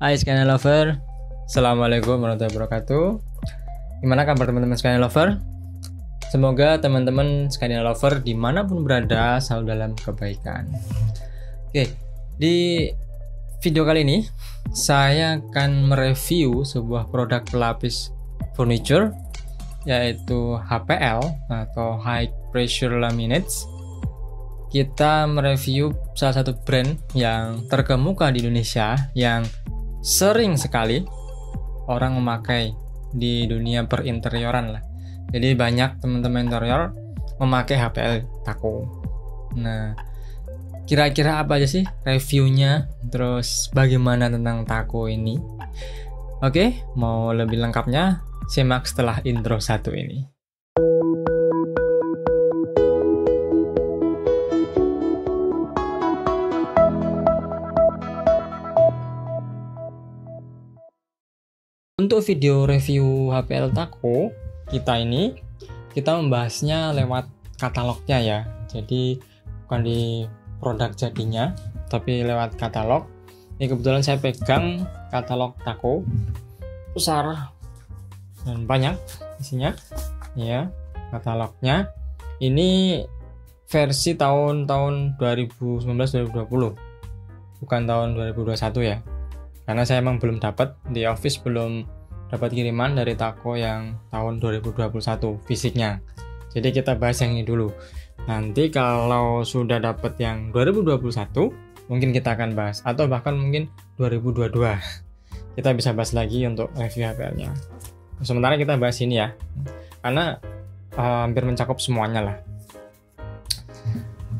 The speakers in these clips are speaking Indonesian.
Hai Scania Lover, Assalamualaikum warahmatullahi wabarakatuh. Gimana kabar teman-teman Scania Lover? Semoga teman-teman Scania Lover dimanapun berada selalu dalam kebaikan. Oke, di video kali ini saya akan mereview sebuah produk pelapis furniture, yaitu HPL atau High Pressure Laminates. Kita mereview salah satu brand yang terkemuka di Indonesia yang sering sekali orang memakai di dunia perinterioran lah. Jadi banyak teman-teman interior memakai HPL Taco. Nah, kira-kira apa aja sih reviewnya? Terus bagaimana tentang Taco ini? Oke, mau lebih lengkapnya simak setelah intro satu ini. Untuk video review HPL Taco kita membahasnya lewat katalognya ya. Jadi bukan di produk jadinya, tapi lewat katalog. Ini kebetulan saya pegang katalog Taco, besar dan banyak isinya. Ya, katalognya ini versi tahun 2019-2020, bukan tahun 2021 ya. Karena saya emang belum dapat, di office belum dapat kiriman dari Taco yang tahun 2021 fisiknya. Jadi kita bahas yang ini dulu. Nanti kalau sudah dapat yang 2021 mungkin kita akan bahas, atau bahkan mungkin 2022 kita bisa bahas lagi untuk review HPL-nya. Sementara kita bahas ini ya, karena hampir mencakup semuanya lah.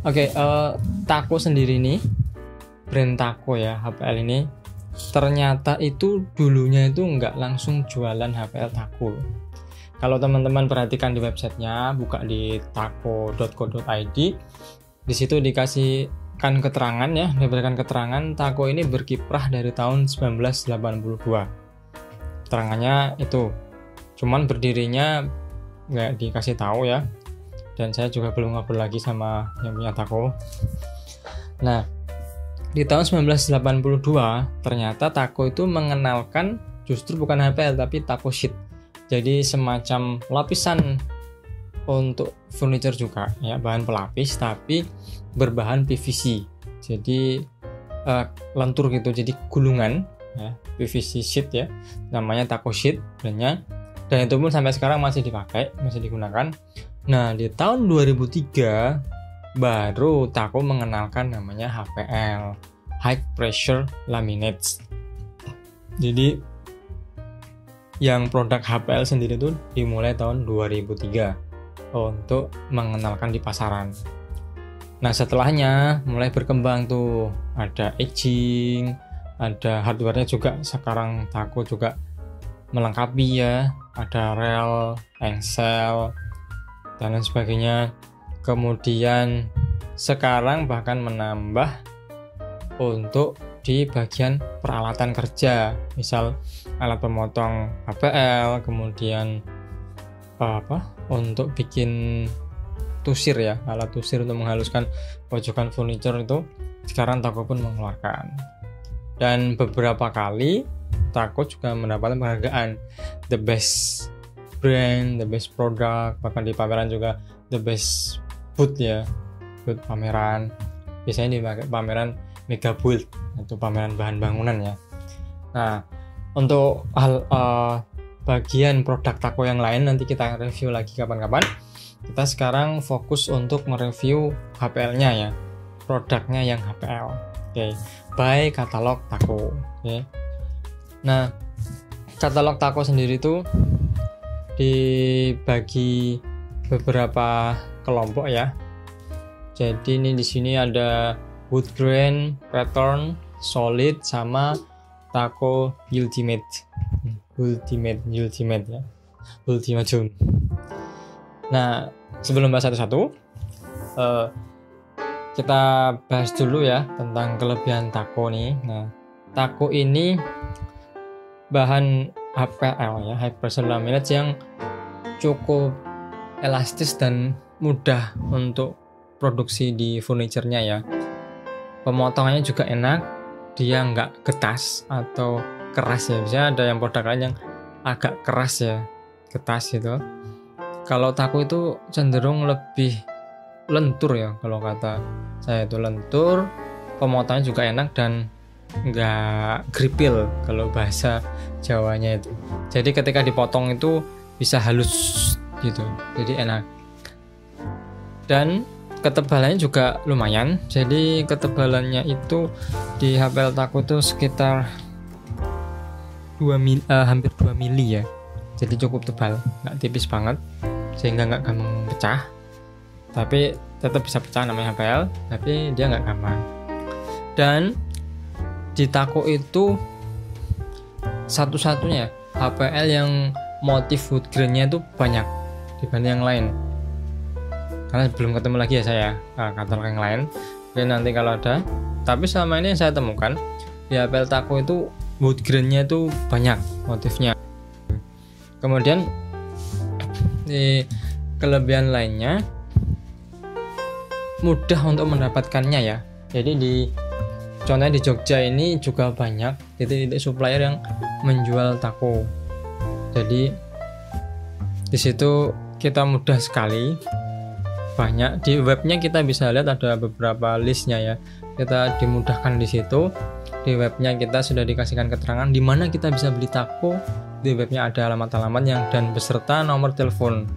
Oke, Taco sendiri nih, brand Taco ya, HPL ini ternyata itu dulunya itu nggak langsung jualan HPL Taco. Kalau teman-teman perhatikan di websitenya, buka di taco.co.id, di situ dikasihkan keterangan ya, diberikan keterangan Taco ini berkiprah dari tahun 1982. Keterangannya itu, cuman berdirinya nggak dikasih tahu ya, dan saya juga belum ngobrol lagi sama yang punya Taco. Nah, di tahun 1982 ternyata Taco itu mengenalkan justru bukan HPL tapi Taco Sheet. Jadi semacam lapisan untuk furniture juga ya, bahan pelapis tapi berbahan PVC. Jadi lentur gitu, jadi gulungan ya, PVC sheet ya. Namanya Taco Sheet brandnya. Dan itu pun sampai sekarang masih dipakai, masih digunakan. Nah, di tahun 2003 baru Taco mengenalkan namanya HPL, High Pressure Laminates. Jadi yang produk HPL sendiri itu dimulai tahun 2003 untuk mengenalkan di pasaran. Nah, setelahnya mulai berkembang tuh, ada edging, ada hardware-nya juga. Sekarang Taco juga melengkapi ya, ada rel, engsel, dan lain sebagainya. Kemudian sekarang bahkan menambah untuk di bagian peralatan kerja, misal alat pemotong HPL, kemudian untuk bikin tusir ya, alat tusir untuk menghaluskan pojokan furniture itu sekarang Taco pun mengeluarkan. Dan beberapa kali Taco juga mendapatkan penghargaan the best brand, the best product, bahkan di pameran juga the best booth ya, booth pameran. Biasanya di pameran Mega Booth, itu pameran bahan bangunan ya. Nah, untuk bagian produk Taco yang lain nanti kita review lagi kapan-kapan. Kita sekarang fokus untuk mereview HPL-nya ya, produknya yang HPL. Oke, by katalog Taco. Oke. Nah, katalog Taco sendiri itu dibagi beberapa kelompok ya. Jadi ini di sini ada wood grain, pattern, solid, sama Taco Ultimate ya, Ultimatum. Nah, sebelum bahas satu-satu, kita bahas dulu ya tentang kelebihan Taco nih. Nah, Taco ini bahan HPL ya, High Pressure Laminates, yang cukup elastis dan mudah untuk produksi di furniture-nya ya. Pemotongannya juga enak, dia nggak getas atau keras ya. Biasanya ada yang produk lain yang agak keras ya, getas gitu. Kalau taku itu cenderung lebih lentur ya, kalau kata saya itu lentur, pemotongannya juga enak dan nggak gripil kalau bahasa Jawanya itu. Jadi ketika dipotong itu bisa halus gitu, jadi enak. Dan ketebalannya juga lumayan. Jadi ketebalannya itu di HP taku itu sekitar hampir 2 mili ya. Jadi cukup tebal, nggak tipis banget sehingga nggak gampang pecah. Tapi tetap bisa pecah, namanya HPL, tapi dia nggak gampang. Dan di taku itu satu-satunya HPL yang motif wood grain-nya itu banyak dibanding yang lain. Karena belum ketemu lagi ya saya katalog yang lain. Mungkin nanti kalau ada. Tapi selama ini yang saya temukan di HPL taku itu wood grain-nya itu banyak motifnya. Kemudian di kelebihan lainnya mudah untuk mendapatkannya ya. Jadi contohnya di Jogja ini juga banyak titik-titik supplier yang menjual taku. Jadi di situ kita mudah sekali, banyak di webnya kita bisa lihat ada beberapa listnya ya. Kita dimudahkan di situ. Di webnya kita sudah dikasihkan keterangan di mana kita bisa beli taku. Di webnya ada alamat-alamat yang dan beserta nomor telepon.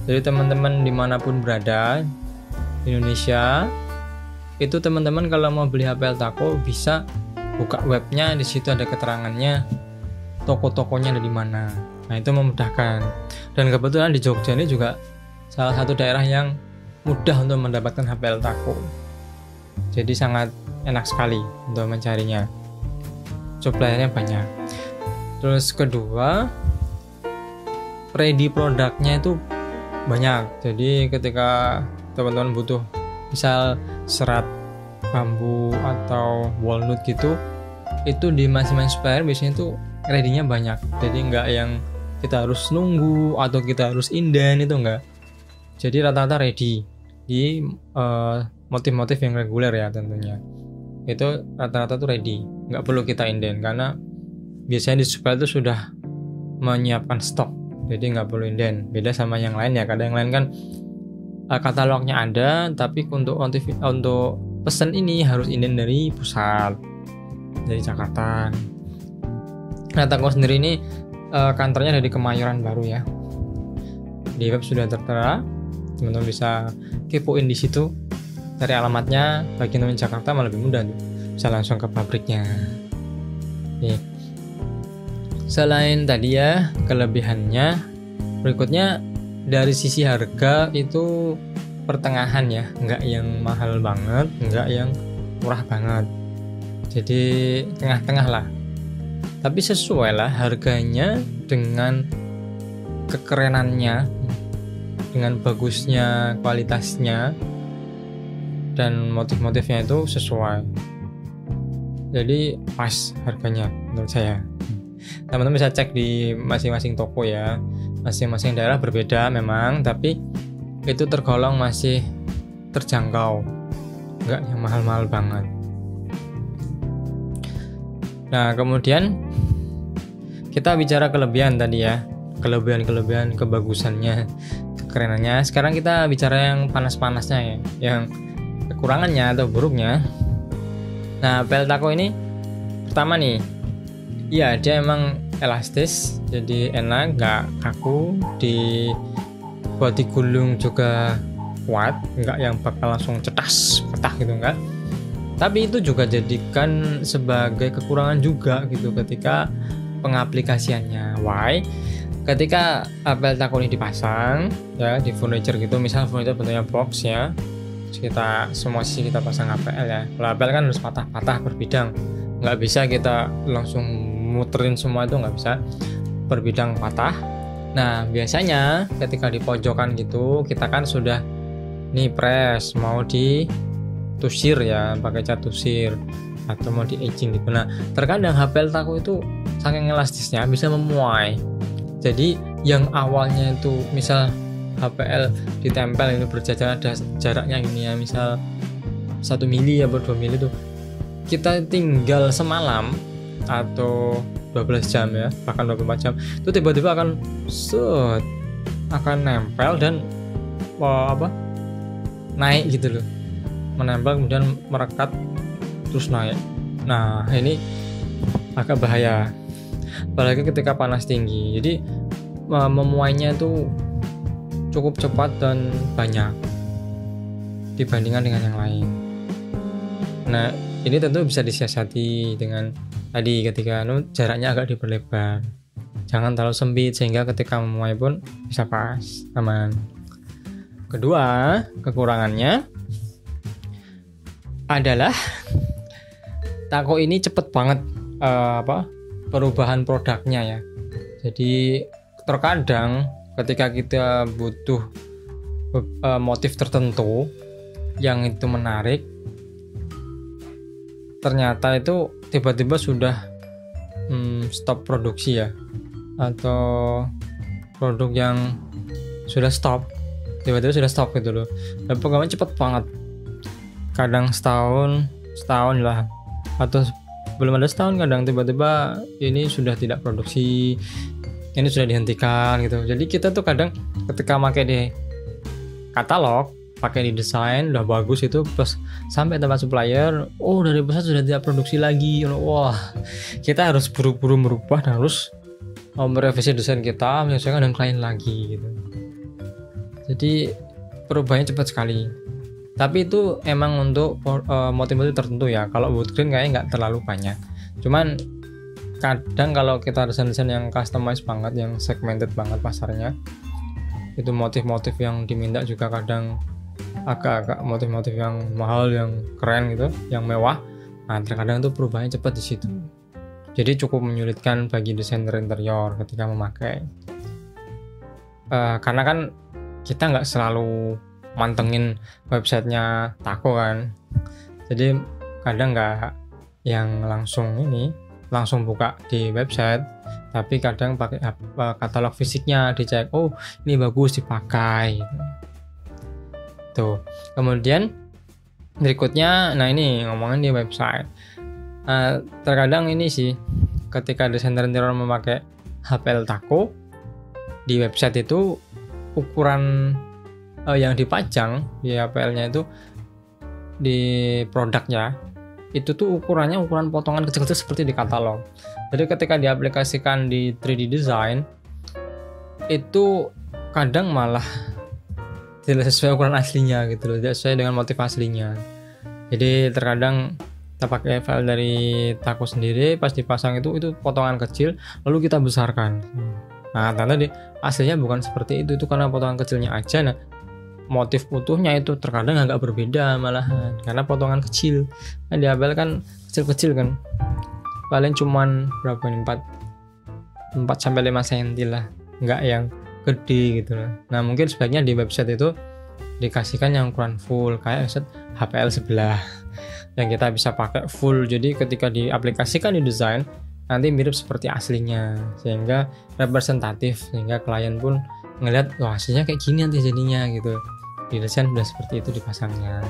Jadi teman-teman dimanapun berada Indonesia itu, teman-teman kalau mau beli HPL taku bisa buka webnya, di situ ada keterangannya toko-tokonya ada di mana. Nah itu memudahkan. Dan kebetulan di Jogja ini juga salah satu daerah yang mudah untuk mendapatkan HPL taku. Jadi sangat enak sekali untuk mencarinya. Suppliernya banyak. Terus kedua, ready produknya itu banyak. Jadi ketika teman-teman butuh misal serat bambu atau walnut gitu, itu di masing-masing supplier biasanya itu ready-nya banyak. Jadi nggak yang kita harus nunggu atau kita harus inden, itu enggak. Jadi rata-rata ready di motif-motif yang reguler ya tentunya. Itu rata-rata tuh ready, nggak perlu kita inden karena biasanya di supplier itu sudah menyiapkan stok. Jadi nggak perlu inden. Beda sama yang lain ya. Kadang yang lain kan katalognya ada, tapi untuk pesan ini harus inden dari pusat, dari Jakarta. Nah, taku sendiri ini kantornya ada di Kemayoran Baru ya. Di web sudah tertera, teman-teman bisa kepoin di situ, cari alamatnya. Bagi teman Jakarta malah lebih mudah tuh, bisa langsung ke pabriknya. Nih. Selain tadi ya kelebihannya, berikutnya dari sisi harga itu pertengahan ya, nggak yang mahal banget, nggak yang murah banget, jadi tengah-tengah lah. Tapi sesuai lah harganya dengan kekerenannya, dengan bagusnya kualitasnya dan motif-motifnya itu sesuai. Jadi pas harganya menurut saya. Teman-teman bisa cek di masing-masing toko ya. Masing-masing daerah berbeda memang, tapi itu tergolong masih terjangkau, nggak yang mahal-mahal banget. Nah kemudian kita bicara kelebihan tadi ya, kelebihan kebagusannya, kekerenannya. Sekarang kita bicara yang panas-panasnya ya, yang kekurangannya atau buruknya. Nah HPL taku ini pertama nih, iya dia emang elastis, jadi enak, nggak kaku, buat digulung juga kuat, nggak yang bakal langsung cetas patah gitu enggak. Tapi itu juga jadikan sebagai kekurangan juga gitu ketika pengaplikasiannya. Why? Ketika HPL taku ini dipasang ya di furniture gitu, misal furniture bentuknya box ya, kita semua sisi kita pasang HPL ya. Kalau HPL kan harus patah-patah berbidang, nggak bisa kita langsung muterin semua, itu nggak bisa, berbidang patah. Nah biasanya ketika di pojokan gitu kita kan sudah nih press, mau ditusir ya pakai cat tusir atau mau di etching gitu. Nah terkadang HPL taku itu saking elastisnya bisa memuai. Jadi yang awalnya itu misal HPL ditempel ini berjajar, ada jaraknya gini ya, misal 1 mili atau 2 mili tuh, kita tinggal semalam atau 12 jam ya, bahkan 24 jam, itu tiba-tiba akan nempel dan naik gitu loh, menempel kemudian merekat terus naik. Nah ini agak bahaya, apalagi ketika panas tinggi. Jadi memuainya itu cukup cepat dan banyak dibandingkan dengan yang lain. Nah ini tentu bisa disiasati dengan tadi, ketika jaraknya agak diperlebar, jangan terlalu sempit sehingga ketika memuai pun bisa pas, aman. Kedua, kekurangannya adalah Taco ini cepet banget perubahan produknya ya. Jadi terkadang ketika kita butuh motif tertentu yang itu menarik, ternyata itu tiba-tiba sudah stop produksi ya, atau produk yang sudah stop tiba-tiba sudah stop gitu loh. Dan pengembangan cepet banget, kadang setahun lah, atau belum ada setahun kadang tiba-tiba ini sudah tidak produksi, ini sudah dihentikan gitu. Jadi kita tuh kadang ketika pakai di katalog, pakai di desain udah bagus itu, plus sampai tempat supplier, dari pusat sudah tidak produksi lagi. Wah, kita harus buru-buru merubah dan harus merevisi desain kita, menyesuaikan dengan klien lagi gitu. Jadi perubahannya cepat sekali. Tapi itu emang untuk motif-motif tertentu ya. Kalau wood grain kayaknya nggak terlalu banyak. Cuman kadang kalau kita desain-desain yang customize banget, yang segmented banget pasarnya, itu motif-motif yang diminta juga kadang agak-agak motif-motif yang mahal, yang keren gitu, yang mewah. Nah terkadang itu perubahannya cepat di situ. Jadi cukup menyulitkan bagi desainer interior ketika memakai. Karena kan kita nggak selalu mantengin websitenya Taco kan, jadi kadang nggak yang langsung buka di website, tapi kadang pakai katalog fisiknya dicek, ini bagus dipakai tuh. Kemudian berikutnya, nah ini ngomongin di website, terkadang ini sih ketika desainer interior memakai HPL Taco di website itu, ukuran yang dipajang di HPL-nya itu di produknya itu tuh ukuran potongan kecil-kecil seperti di katalog. Jadi ketika diaplikasikan di 3D design itu kadang malah tidak sesuai ukuran aslinya gitu loh, tidak sesuai dengan motif aslinya. Jadi terkadang kita pakai file dari Taco sendiri, pas dipasang itu potongan kecil lalu kita besarkan. Nah ternyata aslinya bukan seperti itu karena potongan kecilnya aja. Nah motif utuhnya itu terkadang agak berbeda malahan karena potongan kecil. Nah di HPL kan kecil-kecil kan, paling cuman berapa nih, 4-5 cm lah, nggak yang gede gitu lah. Nah mungkin sebaiknya di website itu dikasihkan yang ukuran full kayak website HPL sebelah yang kita bisa pakai full. Jadi ketika diaplikasikan di desain nanti mirip seperti aslinya, sehingga representatif, sehingga klien pun ngelihat hasilnya kayak gini nanti jadinya gitu. Di desain sudah seperti itu dipasangnya.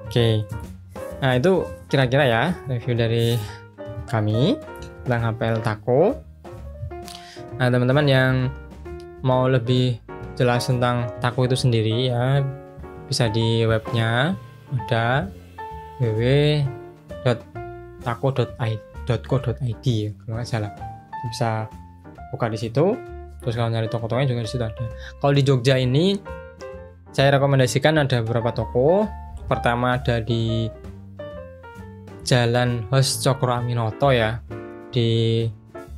Oke. Nah itu kira-kira ya review dari kami tentang HPL Taco. Nah teman-teman yang mau lebih jelas tentang Taco itu sendiri ya, bisa di webnya ada www.taco.co.id ya, kalau nggak salah, bisa buka di situ. Terus kalau nyari toko-tokonya juga di situ ada. Kalau di Jogja ini saya rekomendasikan ada beberapa toko. Pertama ada di Jalan Hos Cokro Aminoto ya, di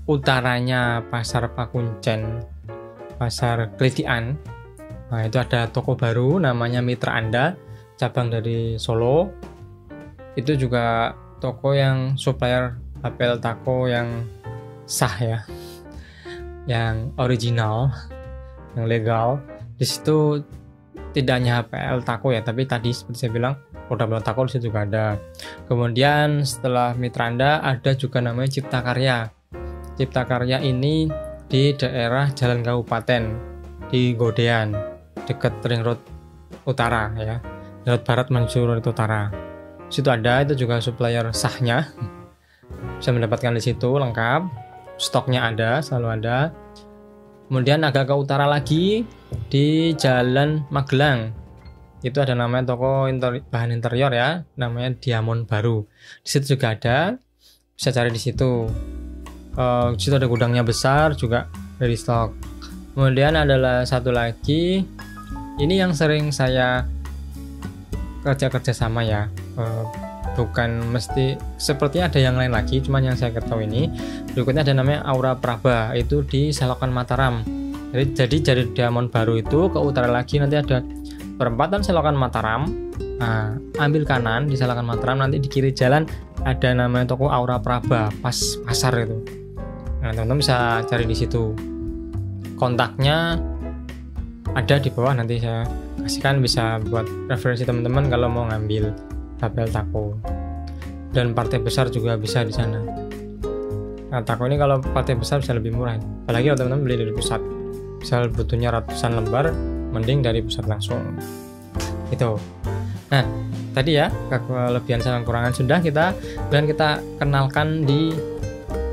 utaranya Pasar Pakuncen, Pasar Klitian. Nah itu ada toko baru namanya Mitra Anda, cabang dari Solo. Itu juga toko yang supplier HPL Taco yang sah ya, yang original, yang legal. Di situ tidak hanya HPL Taco ya, tapi tadi seperti saya bilang produk Taco di situ juga ada. Kemudian setelah Mitra Anda ada juga namanya Cipta Karya. Cipta Karya ini di daerah Jalan Kabupaten di Godean, dekat Ring Road Utara ya, Ring Road Barat menuju Ring Road Utara. situ ada, itu juga supplier sahnya, bisa mendapatkan di situ lengkap, stoknya ada, selalu ada. Kemudian agak ke utara lagi di Jalan Magelang, itu ada namanya toko bahan interior ya, namanya Diamond Baru. Di situ juga ada, bisa cari di situ. Di situ ada gudangnya besar juga dari stok. Kemudian adalah satu lagi, ini yang sering saya kerja sama ya, bukan mesti, sepertinya ada yang lain lagi, cuman yang saya ketahui ini. Berikutnya ada namanya Aura Praba, itu di Selokan Mataram. Jadi dari Diamond Baru itu ke utara lagi nanti ada perempatan Selokan Mataram. Nah, ambil kanan di Selokan Mataram, nanti di kiri jalan ada namanya toko Aura Praba, pas pasar itu. Nah, teman-teman bisa cari di situ. Kontaknya ada di bawah, nanti saya kasihkan, bisa buat referensi teman-teman kalau mau ngambil tabel taco. Dan partai besar juga bisa di sana. Nah, taco ini kalau partai besar bisa lebih murah. Apalagi kalau teman-teman beli dari pusat. Misal butuhnya ratusan lembar, mending dari pusat langsung. Itu. Nah, tadi ya kelebihan dan kekurangan sudah dan kita kenalkan di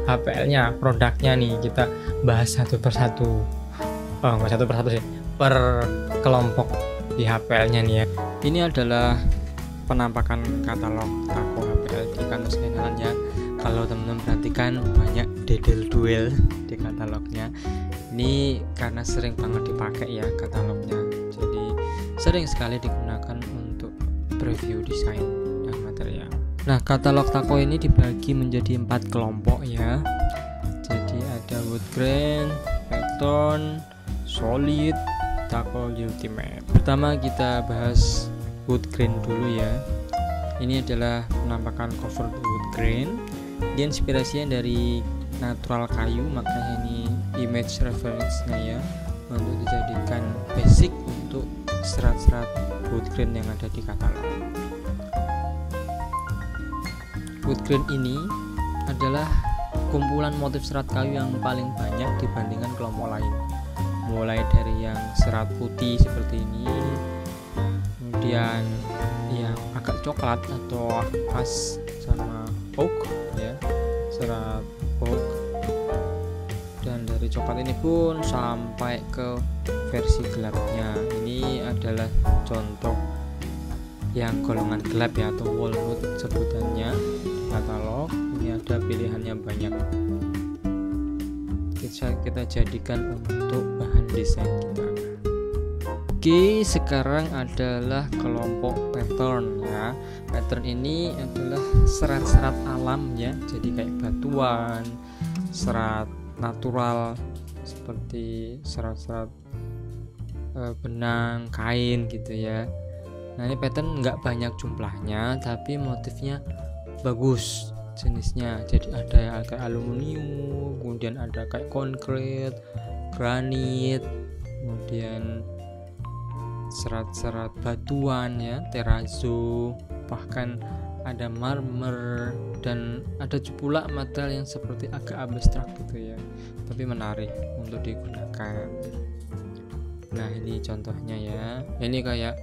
HPL-nya, produknya nih, kita bahas satu persatu. Oh, nggak satu persatu sih, per kelompok di HPL-nya nih ya. Ini adalah penampakan katalog taco HPL di kantor scanneran ya. Kalau teman-teman perhatikan banyak dedel duel di katalognya. Ini karena sering banget dipakai ya katalognya. Jadi sering sekali digunakan untuk preview desain dan material. Nah, katalog taco ini dibagi menjadi 4 kelompok ya. Jadi ada wood grain, pattern, solid, taco ultimate. Pertama kita bahas wood grain dulu ya. Ini adalah penampakan cover wood grain. Dia inspirasinya dari natural kayu, makanya ini image reference-nya ya, untuk dijadikan basic untuk serat-serat wood grain yang ada di katalog. Wood grain ini adalah kumpulan motif serat kayu yang paling banyak dibandingkan kelompok lain. Mulai dari yang serat putih seperti ini, kemudian yang agak coklat atau pas sama oak ya, serat oak, dan dari coklat ini pun sampai ke versi gelapnya. Ini adalah contoh yang golongan gelap ya, atau walnut sebutannya di katalog. Ini ada pilihannya banyak, kita jadikan untuk bahan desain kita. Oke, sekarang adalah kelompok pattern ya. Pattern ini adalah serat-serat alam ya, jadi kayak batuan, serat natural seperti serat-serat benang, kain gitu ya. Nah, ini pattern nggak banyak jumlahnya, tapi motifnya bagus jenisnya. Jadi ada yang kayak aluminium, kemudian ada kayak konkrit, granit, kemudian serat-serat batuan ya, terrazzo, bahkan ada marmer, dan ada pula material yang seperti agak abstrak gitu ya, tapi menarik untuk digunakan. Nah, ini contohnya ya. Ini kayak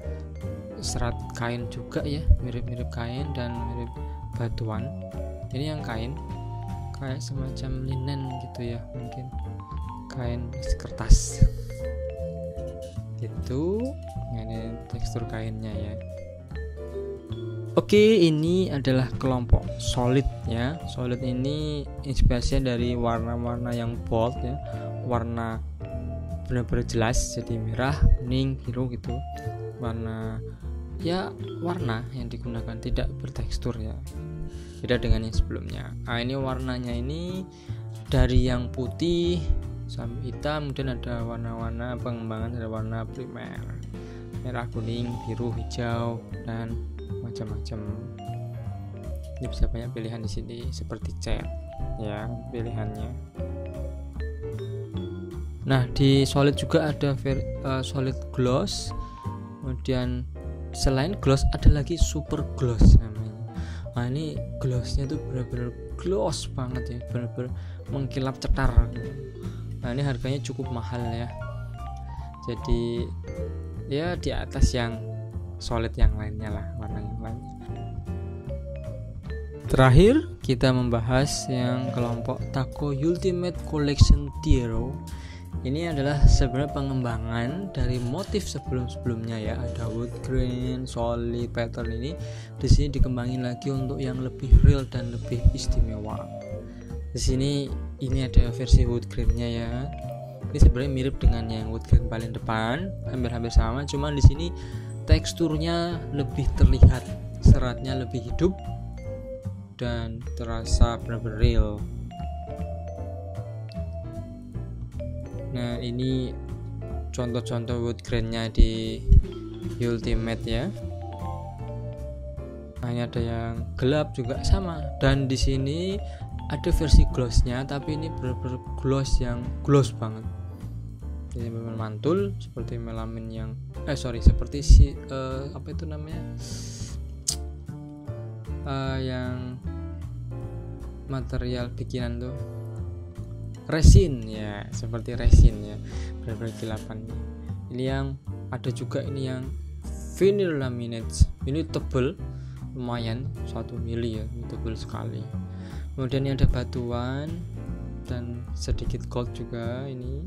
serat kain juga ya, mirip-mirip kain dan mirip batuan. Ini yang kain kayak semacam linen gitu ya, mungkin kain kertas gitu. Ini tekstur kainnya ya. Oke, ini adalah kelompok solid ya. Solid ini inspirasinya dari warna-warna yang bold ya, warna benar-benar jelas, jadi merah, kuning, biru gitu. Warna yang digunakan tidak bertekstur ya, beda dengan yang sebelumnya. Nah, ini warnanya ini dari yang putih sampai hitam, kemudian ada warna-warna pengembangan, ada warna primer, merah, kuning, biru, hijau, dan macam-macam. Ini bisa banyak pilihan di sini seperti cat ya pilihannya. Nah, di solid juga ada solid gloss. Kemudian selain gloss ada lagi super gloss namanya. Nah, ini glossnya tuh benar-benar gloss banget ya, benar-benar mengkilap cetar. Nah, ini harganya cukup mahal ya. Jadi ya di atas yang solid yang lainnya lah, warna yang lainnya. Terakhir kita membahas yang kelompok Taco Ultimate Collection Tiro. Ini adalah sebenarnya pengembangan dari motif sebelum-sebelumnya ya. Ada wood grain, solid pattern ini di sini dikembangin lagi untuk yang lebih real dan lebih istimewa. Di sini ini ada versi wood grainnya ya. Ini sebenarnya mirip dengan yang wood grain paling depan, hampir-hampir sama, cuman di sini teksturnya lebih terlihat, seratnya lebih hidup dan terasa benar-benar real. Nah, ini contoh-contoh wood grainnya di Ultimate ya. Nah, ini ada yang gelap juga sama, dan di sini ada versi glossnya, tapi ini benar-benar gloss yang gloss banget. Jadi memang mantul seperti melamin yang seperti apa itu namanya, yang material bikinan tuh resin ya, seperti resin ya, benar-benar kilapan. Ini yang ada juga ini yang vinyl laminate, ini tebel lumayan 1 mili ya, ini tebel sekali. Kemudian ini ada batuan dan sedikit gold juga ini.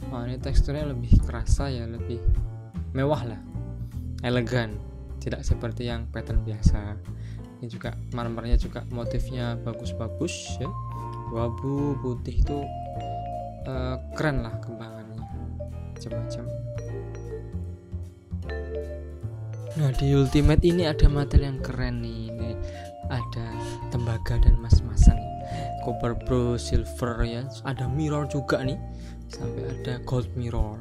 Ini teksturnya lebih kerasa ya, lebih mewah lah, elegan, tidak seperti yang pattern biasa. Ini juga marmernya juga motifnya bagus-bagus ya, abu putih itu keren lah kembangannya, macam-macam. Nah, di Ultimate ini ada material yang keren nih. Ini ada tembaga dan emas-emasan, copper brush, silver ya, ada mirror juga nih, sampai ada gold mirror.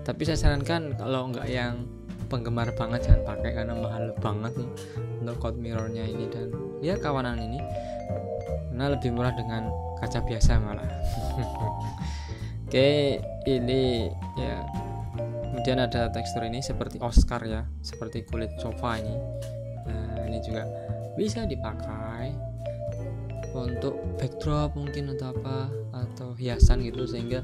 Tapi saya sarankan kalau nggak yang penggemar banget jangan pakai, karena mahal banget nih untuk gold mirrornya ini dan ya kawanan ini, karena lebih murah dengan kaca biasa malah. Oke, ini ya. Kemudian ada tekstur ini seperti Oscar ya, seperti kulit sofa ini. Nah, ini juga bisa dipakai untuk backdrop mungkin atau apa, atau hiasan gitu, sehingga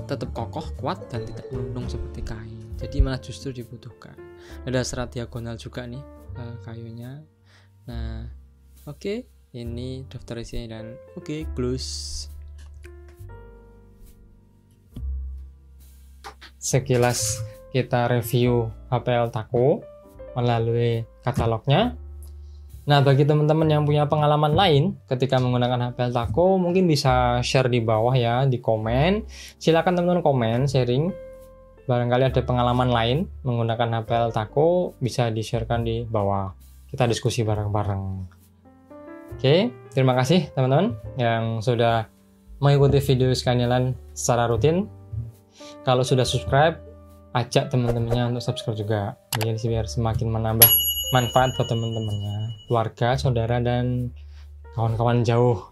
tetap kokoh, kuat dan tidak melundung seperti kain. Jadi malah justru dibutuhkan. Ada serat diagonal juga nih kayunya. Nah, oke. Ini daftar isinya dan close. Sekilas kita review HPL Taco melalui katalognya. Nah, bagi teman-teman yang punya pengalaman lain ketika menggunakan HPL Taco, mungkin bisa share di bawah ya, di komen. Silakan teman-teman komen, sharing. Barangkali ada pengalaman lain menggunakan HPL Taco, bisa di-sharekan di bawah. Kita diskusi bareng-bareng. Oke, terima kasih teman-teman yang sudah mengikuti video Skynelan secara rutin. Kalau sudah subscribe, ajak teman-temannya untuk subscribe juga, biar semakin menambah manfaat buat teman-temannya, keluarga, saudara, dan kawan-kawan jauh.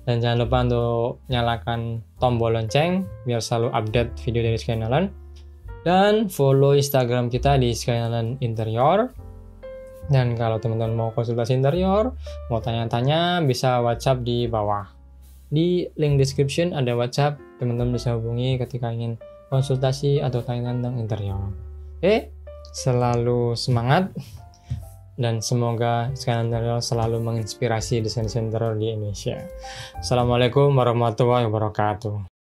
Dan jangan lupa untuk nyalakan tombol lonceng biar selalu update video dari Skynelan. Dan follow Instagram kita di Skynelan Interior. Dan kalau teman-teman mau konsultasi interior, mau tanya-tanya, bisa WhatsApp di bawah. Di link description ada WhatsApp, teman-teman bisa hubungi ketika ingin konsultasi atau tanya tentang interior. Oke, selalu semangat dan semoga Skynelan Interior selalu menginspirasi desain interior di Indonesia. Assalamualaikum warahmatullahi wabarakatuh.